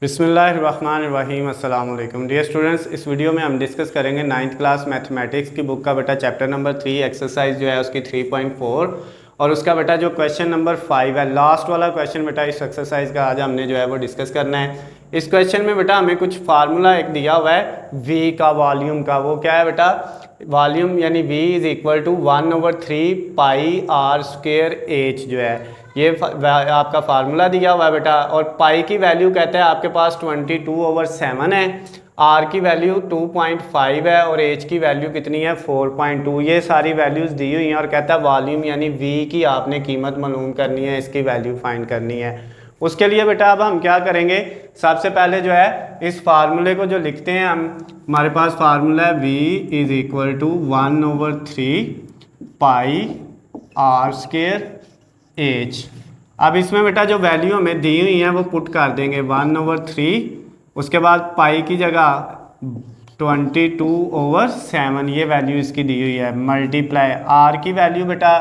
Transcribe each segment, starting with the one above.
बिस्मिल्लाहिर्रहमानिर्रहीम। अस्सलाम वालेकुम डियर स्टूडेंट्स, इस वीडियो में हम डिस्कस करेंगे 9th क्लास मैथमेटिक्स की बुक का बेटा चैप्टर नंबर 3 एक्सरसाइज जो है उसकी 3.4 और उसका बेटा जो क्वेश्चन नंबर 5 है, लास्ट वाला क्वेश्चन बेटा इस एक्सरसाइज का आज हमने जो है वो डिस्कस करना है। इस क्वेश्चन में बेटा हमें कुछ फार्मूला एक दिया हुआ है v का, वॉल्यूम का। वो क्या है बेटा? वॉल्यूम यानी v is equal to 1/3 pi r square h जो है ये आपका फार्मूला दिया हुआ है बेटा। और पाई की वैल्यू कहते हैं आपके पास 22/7 है, आर की वैल्यू 2.5 है और एच की वैल्यू कितनी है 4.2। ये सारी वैल्यूज़ दी हुई हैं और कहता है वॉल्यूम यानी वी की आपने कीमत मालूम करनी है, इसकी वैल्यू फाइंड करनी है। उसके लिए बेटा अब हम क्या करेंगे, सबसे पहले जो है इस फार्मूले को जो लिखते हैं हम, हमारे पास फार्मूला है v is equal to 1/3 pi r square h. अब इसमें बेटा जो वैल्यू हमें दी हुई है वो पुट कर देंगे 1/3, उसके बाद पाई की जगह 22/7 ये वैल्यू इसकी दी हुई है, मल्टीप्लाई आर की वैल्यू बेटा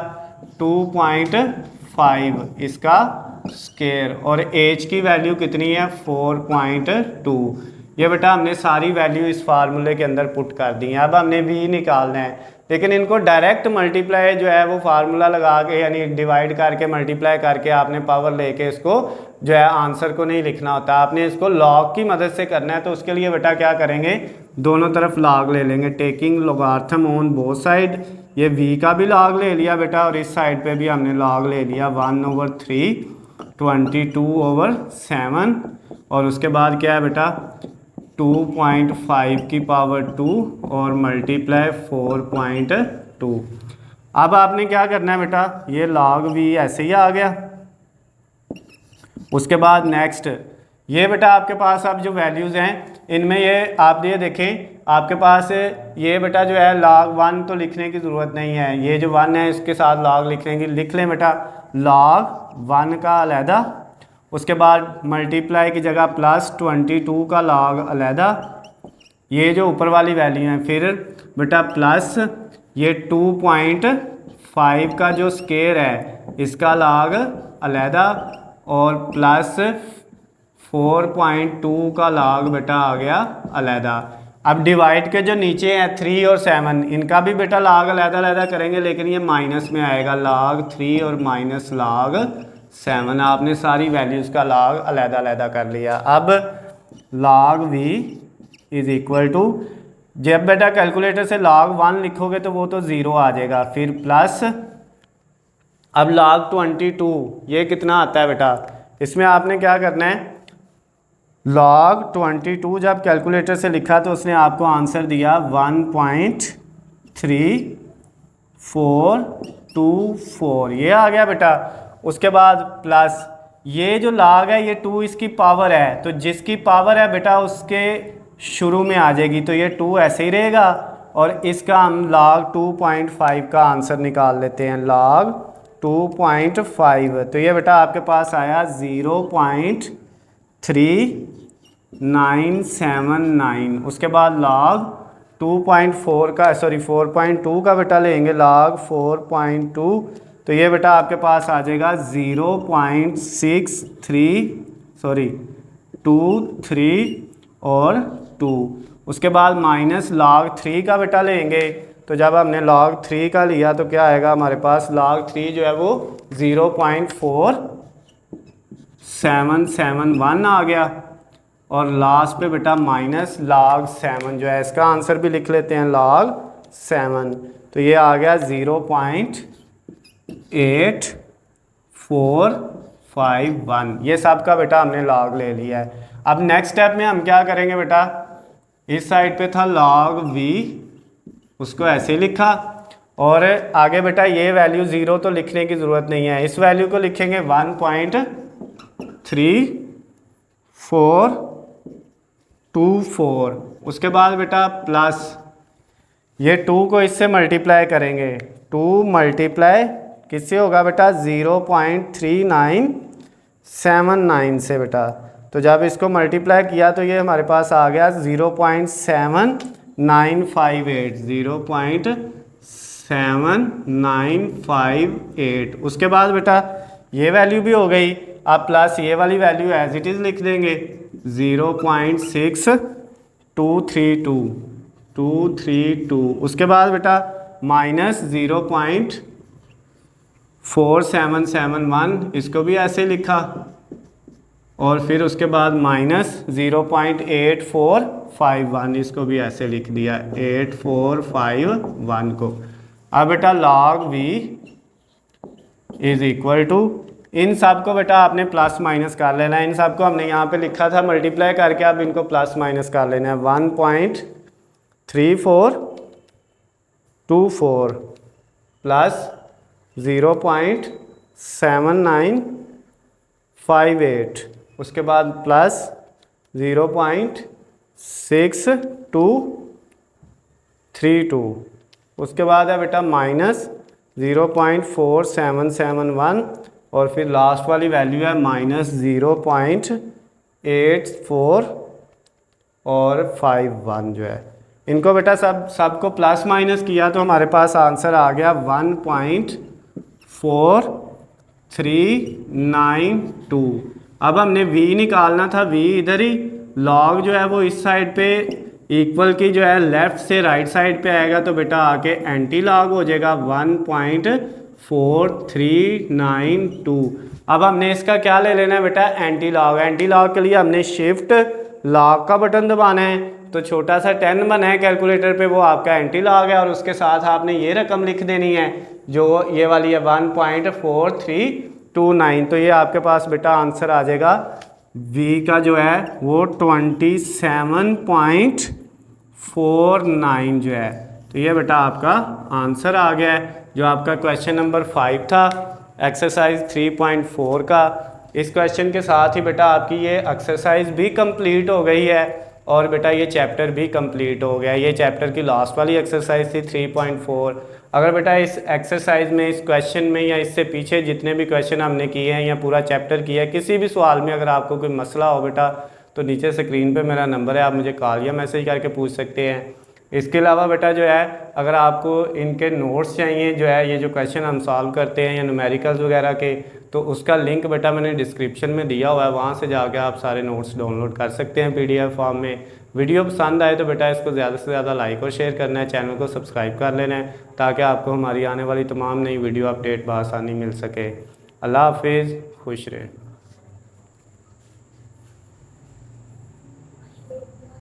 2.5 इसका स्क्वायर और एच की वैल्यू कितनी है 4.2। ये बेटा हमने सारी वैल्यू इस फार्मूले के अंदर पुट कर दी है। अब हमने v निकालना है, लेकिन इनको डायरेक्ट मल्टीप्लाई जो है वो फार्मूला लगा के यानी डिवाइड करके मल्टीप्लाई करके आपने पावर लेके इसको जो है आंसर को नहीं लिखना होता, आपने इसको लॉग की मदद से करना है। तो उसके लिए बेटा क्या करेंगे, दोनों तरफ लॉग ले लेंगे, taking logarithm on both side. ये v का भी लॉग ले लिया बेटा और इस साइड पे भी हमने लॉग ले लिया 1/3 22/7 और उसके बाद क्या है बेटा 2.5 की पावर 2 और मल्टीप्लाई 4.2। अब आपने क्या करना है बेटा, ये log v ऐसे ही आ गया। उसके बाद नेक्स्ट ये बेटा आपके पास अब जो वैल्यूज़ हैं इनमें ये आप ये देखें, आपके पास ये बेटा जो है log 1 तो लिखने की ज़रूरत नहीं है, ये जो 1 है इसके साथ log लिखने की लिख लें बेटा, log 1 का अलहदा, उसके बाद मल्टीप्लाई की जगह +22 का log अलहदा, ये जो ऊपर वाली वैल्यू है, फिर बेटा प्लस ये 2.5 का जो स्क्वायर है इसका log अलहदा और प्लस 4.2 का log बेटा आ गया अलहदा। अब डिवाइड के जो नीचे हैं 3 और 7 इनका भी बेटा log अलहदा अलहदा करेंगे, लेकिन ये माइनस में आएगा, log 3 और माइनस log 7। आपने सारी वैल्यूज़ का log अलहदा अलहदा कर लिया। अब log v is equal to, जब बेटा कैलकुलेटर से log 1 लिखोगे तो वो तो 0 आ जाएगा, फिर प्लस अब log 22 ये कितना आता है बेटा, इसमें आपने क्या करना है, log 22 जब कैलकुलेटर से लिखा तो उसने आपको आंसर दिया 1.3424 ये आ गया बेटा। उसके बाद प्लस ये जो log है ये 2 इसकी पावर है, तो जिसकी पावर है बेटा उसके शुरू में आ जाएगी, तो ये 2 ऐसे ही रहेगा और इसका हम log 2.5 का आंसर निकाल लेते हैं, log 2.5। तो ये बेटा आपके पास आया 0.3979। उसके बाद log 4.2 का बेटा लेंगे, log 4.2, तो ये बेटा आपके पास आ जाएगा 0.23 और 2। उसके बाद माइनस log 3 का बेटा लेंगे, तो जब हमने log 3 का लिया तो क्या आएगा हमारे पास, log 3 जो है वो 0.4771 आ गया और लास्ट पे बेटा माइनस log 7 जो है, इसका आंसर भी लिख लेते हैं log 7, तो ये आ गया 0.8451। ये सब का बेटा हमने log ले लिया है। अब नेक्स्ट स्टेप में हम क्या करेंगे बेटा, इस साइड पे था log v, उसको ऐसे लिखा और आगे बेटा ये वैल्यू 0 तो लिखने की ज़रूरत नहीं है, इस वैल्यू को लिखेंगे 1.3424। उसके बाद बेटा प्लस ये 2 को इससे मल्टीप्लाई करेंगे, 2 मल्टीप्लाई किससे होगा बेटा 0.3979 से बेटा, तो जब इसको मल्टीप्लाई किया तो ये हमारे पास आ गया 0.7958। उसके बाद बेटा ये वैल्यू भी हो गई, अब प्लस ये वाली वैल्यू एज इट इज़ लिख देंगे, 0.6232 उसके बाद बेटा माइनस 0.4771 इसको भी ऐसे लिखा, और फिर उसके बाद माइनस 0.8451 इसको भी ऐसे लिख दिया, 8451 को। अब बेटा log v is equal to, इन सब को बेटा आपने प्लस माइनस कर लेना है। इन सब को हमने यहाँ पे लिखा था मल्टीप्लाई करके, अब इनको प्लस माइनस कर लेना है। 1.3424 प्लस 0.7958 उसके बाद प्लस 0.6232 उसके बाद है बेटा माइनस 0.4771 और फिर लास्ट वाली वैल्यू है माइनस 0.84 और 51 जो है। इनको बेटा सबको प्लस माइनस किया तो हमारे पास आंसर आ गया 1.4392। अब हमने v निकालना था, v इधर ही, log जो है वो इस साइड पे इक्वल की जो है लेफ्ट से राइट साइड पे आएगा तो बेटा आके एंटी लॉग हो जाएगा 1.4392। अब हमने इसका क्या ले लेना है बेटा, एंटी लॉग। एंटी लॉग के लिए हमने शिफ्ट लॉग का बटन दबाना है, तो छोटा सा 10 बना है कैलकुलेटर पे, वो आपका एंटी लॉग है, और उसके साथ आपने ये रकम लिख देनी है जो ये वाली है 1.4329। तो ये आपके पास बेटा आंसर आ जाएगा v का जो है वो 27.49 जो है। तो ये बेटा आपका आंसर आ गया है जो आपका क्वेश्चन नंबर 5 था एक्सरसाइज 3.4 का। इस क्वेश्चन के साथ ही बेटा आपकी ये एक्सरसाइज भी कंप्लीट हो गई है और बेटा ये चैप्टर भी कंप्लीट हो गया। ये चैप्टर की लास्ट वाली एक्सरसाइज थी 3.4। अगर बेटा इस एक्सरसाइज में, इस क्वेश्चन में या इससे पीछे जितने भी क्वेश्चन हमने किए हैं या पूरा चैप्टर किया है, किसी भी सवाल में अगर आपको कोई मसला हो बेटा तो नीचे स्क्रीन पे मेरा नंबर है, आप मुझे कॉल या मैसेज करके पूछ सकते हैं। इसके अलावा बेटा जो है अगर आपको इनके नोट्स चाहिए, जो है ये जो क्वेश्चन हम सॉल्व करते हैं या न्यूमेरिकल्स वगैरह के, तो उसका लिंक बेटा मैंने डिस्क्रिप्शन में दिया हुआ है, वहाँ से जाके आप सारे नोट्स डाउनलोड कर सकते हैं PDF फॉर्म में। वीडियो पसंद आए तो बेटा इसको ज़्यादा से ज़्यादा लाइक और शेयर करना है, चैनल को सब्सक्राइब कर लेना है ताकि आपको हमारी आने वाली तमाम नई वीडियो अपडेट बआसानी मिल सके। अल्लाह हाफिज़, खुश रहें।